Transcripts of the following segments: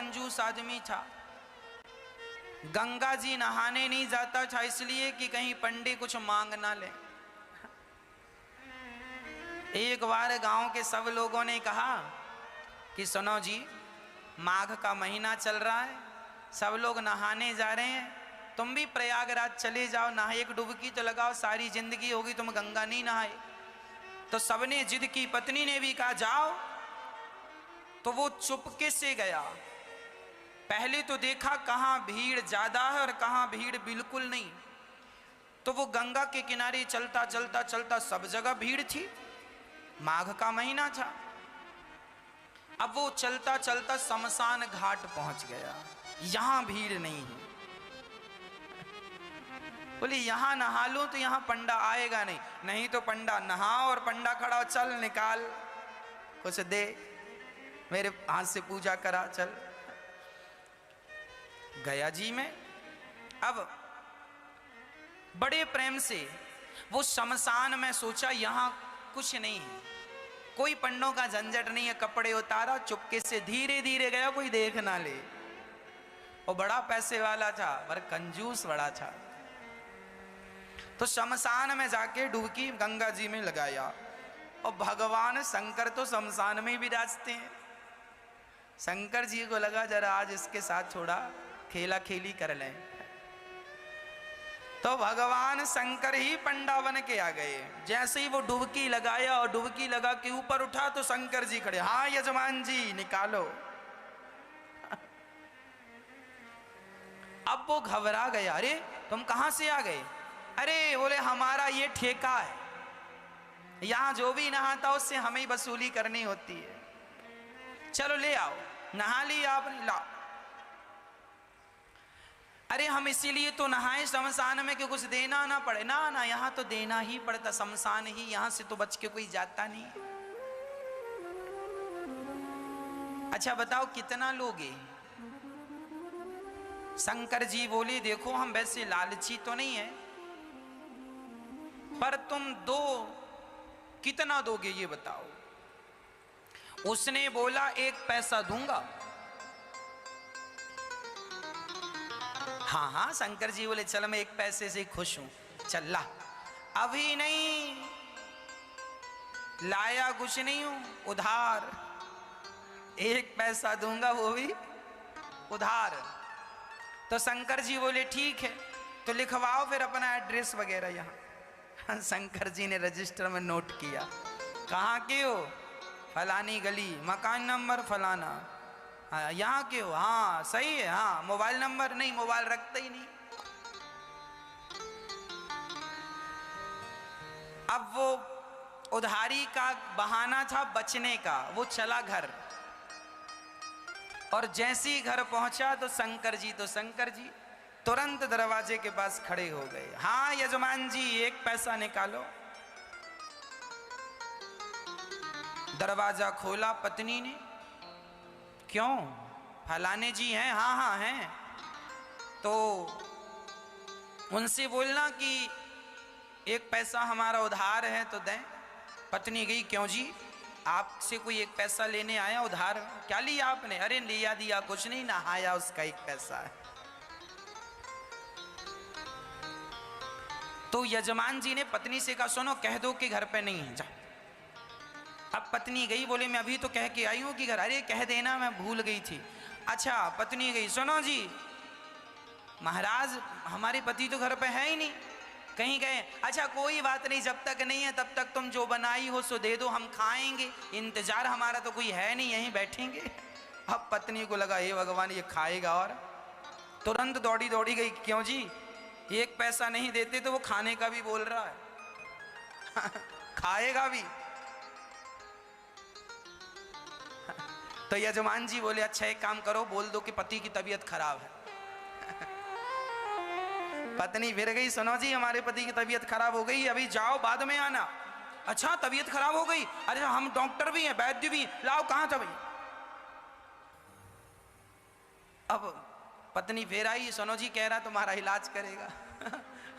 कंजूस आदमी था। गंगा जी नहाने नहीं जाता था इसलिए कि कहीं पंडित कुछ मांग ना ले। एक बार गांव के सब लोगों ने कहा कि सुनो जी, माघ का महीना चल रहा है, सब लोग नहाने जा रहे हैं, तुम भी प्रयागराज चले जाओ, नहा एक डुबकी तो लगाओ, सारी जिंदगी होगी तुम गंगा नहीं नहाए। तो सबने जिद की, पत्नी ने भी कहा जाओ। तो वो चुपके से गया। पहले तो देखा कहाँ भीड़ ज्यादा है और कहाँ भीड़ बिल्कुल नहीं। तो वो गंगा के किनारे चलता चलता चलता सब जगह भीड़ थी, माघ का महीना था। अब वो चलता चलता शमशान घाट पहुंच गया, यहां भीड़ नहीं है। बोले यहां नहा लो तो यहां पंडा आएगा नहीं, नहीं तो पंडा नहा और पंडा खड़ा हो, चल निकाल कुछ दे, मेरे हाथ से पूजा करा, चल। गया जी में। अब बड़े प्रेम से वो शमशान में सोचा यहां कुछ नहीं है, कोई पंडों का झंझट नहीं है, कपड़े उतारा, चुपके से धीरे धीरे गया, कोई देख ना ले। वो बड़ा पैसे वाला था पर कंजूस बड़ा था। तो शमशान में जाके डुबकी गंगा जी में लगाया। और भगवान शंकर तो शमशान में ही विराजते हैं। शंकर जी को लगा जरा आज इसके साथ थोड़ा खेला खेली कर लें। तो भगवान शंकर ही पंडा बन के आ गए। जैसे ही वो डुबकी लगाया और डुबकी लगा के ऊपर उठा तो शंकर जी खड़े, हाँ यजमान जी निकालो। अब वो घबरा गया, अरे तुम कहां से आ गए? अरे बोले हमारा ये ठेका है, यहां जो भी नहाता उससे हमें ही वसूली करनी होती है, चलो ले आओ। नहा लिया आपने, लाओ। अरे हम इसीलिए तो नहाए शमशान में कि कुछ देना ना पड़े। ना ना, यहां तो देना ही पड़ता, शमशान ही, यहां से तो बच के कोई जाता नहीं। अच्छा बताओ कितना लोगे? शंकर जी बोले देखो हम वैसे लालची तो नहीं है, पर तुम दो, कितना दोगे ये बताओ? उसने बोला 1 पैसा दूंगा। हाँ हाँ, शंकर जी बोले चल मैं 1 पैसे से खुश हूं, चल ला। अभी नहीं लाया, कुछ नहीं हूं, उधार 1 पैसा दूंगा, वो भी उधार। तो शंकर जी बोले ठीक है, तो लिखवाओ फिर अपना एड्रेस वगैरह यहाँ। शंकर जी ने रजिस्टर में नोट किया, कहाँ के हो? फलानी गली, मकान नंबर फलाना। हाँ यहाँ के हो? हाँ सही है। हाँ मोबाइल नंबर? नहीं, मोबाइल रखते ही नहीं। अब वो उधारी का बहाना था बचने का, वो चला घर। और जैसे ही घर पहुंचा तो शंकर जी तुरंत दरवाजे के पास खड़े हो गए। हाँ यजमान जी 1 पैसा निकालो। दरवाजा खोला पत्नी ने, क्यों? फलाने जी हैं? हाँ हाँ हैं। तो उनसे बोलना कि 1 पैसा हमारा उधार है तो दें। पत्नी गई, क्यों जी आपसे कोई 1 पैसा लेने आया उधार? क्या लिया आपने? अरे लिया दिया कुछ नहीं, नहाया उसका 1 पैसा है। तो यजमान जी ने पत्नी से कहा सुनो कह दो कि घर पे नहीं है, जा। अब पत्नी गई, बोले मैं अभी तो कह के आई हूं कि घर। अरे कह देना मैं भूल गई थी। अच्छा पत्नी गई, सुनो जी महाराज हमारे पति तो घर पे है ही नहीं, कहीं गए। अच्छा कोई बात नहीं, जब तक नहीं है तब तक तुम जो बनाई हो सो दे दो, हम खाएंगे, इंतजार हमारा तो कोई है नहीं, यहीं बैठेंगे। अब पत्नी को लगा हे भगवान ये खाएगा, और तुरंत दौड़ी दौड़ी गई, क्यों जी 1 पैसा नहीं देते तो वो खाने का भी बोल रहा है खाएगा भी। तो यजमान जी बोले अच्छा एक काम करो, बोल दो कि पति की तबीयत खराब है। पत्नी फिर गई, सुनो जी हमारे पति की तबीयत खराब हो गई, अभी जाओ बाद में आना। अच्छा तबीयत खराब हो गई? अरे हम डॉक्टर भी हैं, वैद्य भी, लाओ कहाँ था भाई? अब पत्नी फिर आई, सुनो जी कह रहा तुम्हारा इलाज करेगा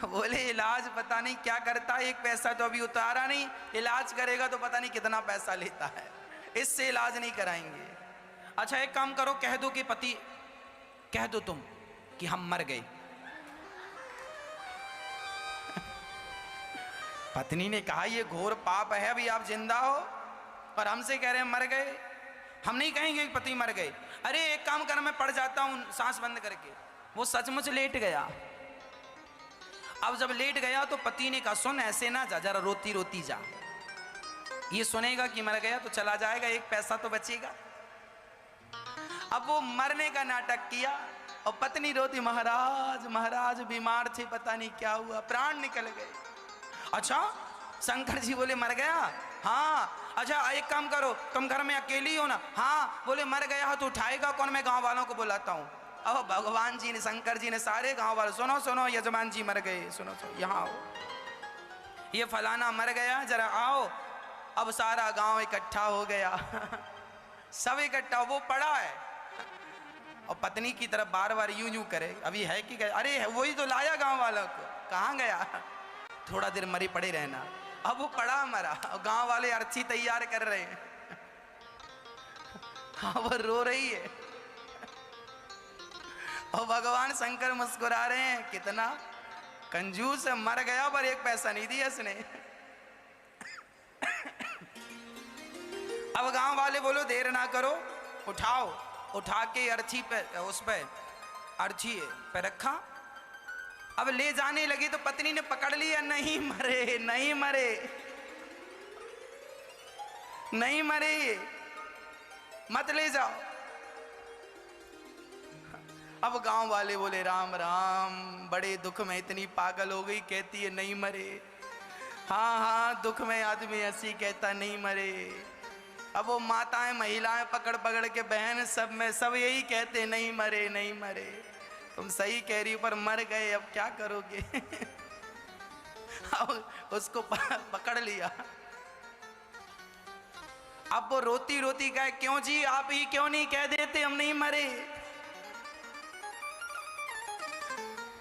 बोले इलाज पता नहीं क्या करता है, 1 पैसा तो अभी उतारा नहीं, इलाज करेगा तो पता नहीं कितना पैसा लेता है, इससे इलाज नहीं कराएंगे। अच्छा एक काम करो, कह दो कि पति, कह दो तुम कि हम मर गए। पत्नी ने कहा ये घोर पाप है, अभी आप जिंदा हो और हमसे कह रहे हैं मर गए। हम नहीं कहेंगे कि पति मर गए। अरे एक काम कर, मैं पड़ जाता हूं सांस बंद करके। वो सचमुच लेट गया। अब जब लेट गया तो पति ने कहा सुन ऐसे ना जा, जरा रोती रोती जा। ये सुनेगा कि मर गया तो चला जाएगा, एक पैसा तो बचेगा। अब वो मरने का नाटक किया और पत्नी रोती, महाराज महाराज बीमार थे, पता नहीं क्या हुआ, प्राण निकल गए। अच्छा शंकर जी बोले मर गया? हाँ। अच्छा एक काम करो, तुम घर में अकेली हो ना? हाँ। बोले मर गया हो तो उठाएगा कौन? मैं गांव वालों को बुलाता हूँ। अब भगवान जी ने, शंकर जी ने सारे गांव वाले, सुनो सुनो यजमान जी मर गए, सुनो सुनो यहाँ आओ, ये फलाना मर गया, जरा आओ। अब सारा गांव इकट्ठा हो गया। सब इकट्ठा, वो पड़ा है और पत्नी की तरफ बार बार यूं यूं करे, अभी है कि अरे वही तो लाया गांव वालों को, कहाँ गया? थोड़ा देर मरी पड़े रहना। अब वो पड़ा मरा और गांव वाले अर्थी तैयार कर रहे हैं। हाँ वो रो रही है और भगवान शंकर मुस्कुरा रहे हैं, कितना कंजूस है, मर गया पर एक पैसा नहीं दिया इसने। अब गांव वाले बोलो देर ना करो, उठाओ। उठा के अर्थी पे, उस पे अर्थी पे रखा। अब ले जाने लगी तो पत्नी ने पकड़ लिया, नहीं मरे नहीं मरे नहीं मरे, मत ले जाओ। अब गांव वाले बोले राम राम, बड़े दुख में इतनी पागल हो गई, कहती है नहीं मरे। हाँ हाँ दुख में आदमी ऐसी कहता नहीं मरे। अब वो माताएं महिलाएं पकड़ पकड़ के, बहन सब में सब यही कहते नहीं मरे नहीं मरे। तुम सही कह रही हो पर मर गए, अब क्या करोगे? अब उसको पकड़ लिया। अब वो रोती रोती कहे क्यों जी, आप ही क्यों नहीं कह देते हम नहीं मरे?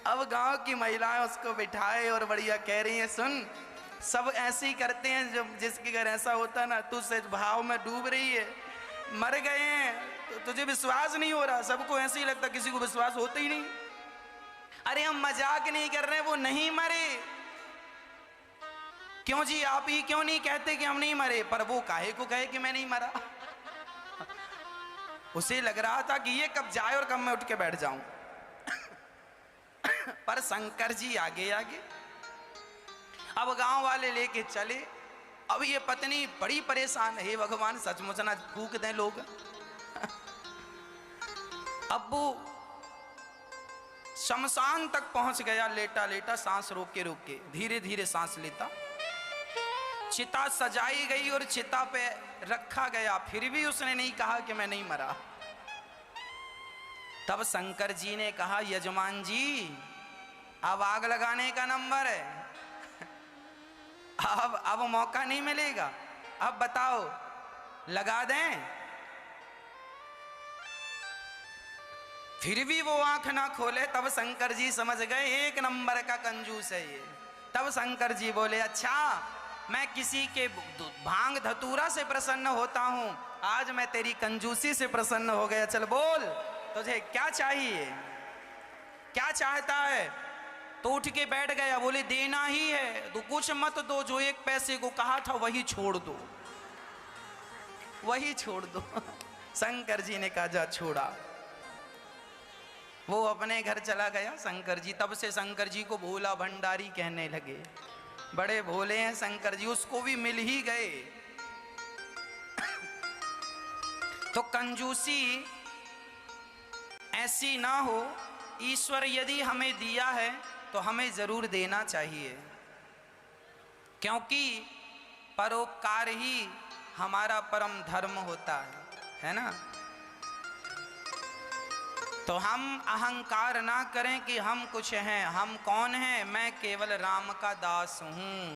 अब गांव की महिलाएं उसको बिठाए और बढ़िया कह रही हैं सुन, सब ऐसे ही करते हैं, जब जिसके घर ऐसा होता ना, तू सच भाव में डूब रही है, मर गए हैं तो तुझे विश्वास नहीं हो रहा, सबको ऐसे ही लगता, किसी को विश्वास होता ही नहीं। अरे हम मजाक नहीं कर रहे, वो नहीं मरे। क्यों जी आप ही क्यों नहीं कहते कि हम नहीं मरे? पर वो काहे को कहे कि मैं नहीं मरा? उसे लग रहा था कि ये कब जाए और कब मैं उठ के बैठ जाऊं। पर शंकर जी आगे आगे। अब गांव वाले लेके चले। अब ये पत्नी बड़ी परेशान है, हे भगवान सचमुच ना फूक दें लोग। अब वो शमशान तक पहुंच गया, लेटा लेटा सांस रोक के धीरे धीरे सांस लेता। चिता सजाई गई और चिता पे रखा गया, फिर भी उसने नहीं कहा कि मैं नहीं मरा। तब शंकर जी ने कहा यजमान जी अब आग लगाने का नंबर है, अब मौका नहीं मिलेगा, अब बताओ लगा दें? फिर भी वो आंख ना खोले। तब शंकर जी समझ गए एक नंबर का कंजूस है ये। तब शंकर जी बोले अच्छा मैं किसी के भांग धतूरा से प्रसन्न होता हूं, आज मैं तेरी कंजूसी से प्रसन्न हो गया। चल बोल तुझे क्या चाहिए, क्या चाहता है? तो उठ के बैठ गया, बोले देना ही है तो कुछ मत दो, जो एक पैसे को कहा था वही छोड़ दो, वही छोड़ दो। शंकर जी ने कहा जा छोड़ा। वो अपने घर चला गया शंकर जी। तब से शंकर जी को भोला भंडारी कहने लगे, बड़े भोले हैं शंकर जी, उसको भी मिल ही गए। तो कंजूसी ऐसी ना हो, ईश्वर यदि हमें दिया है तो हमें जरूर देना चाहिए, क्योंकि परोपकार ही हमारा परम धर्म होता है ना। तो हम अहंकार ना करें कि हम कुछ हैं, हम कौन हैं? मैं केवल राम का दास हूं।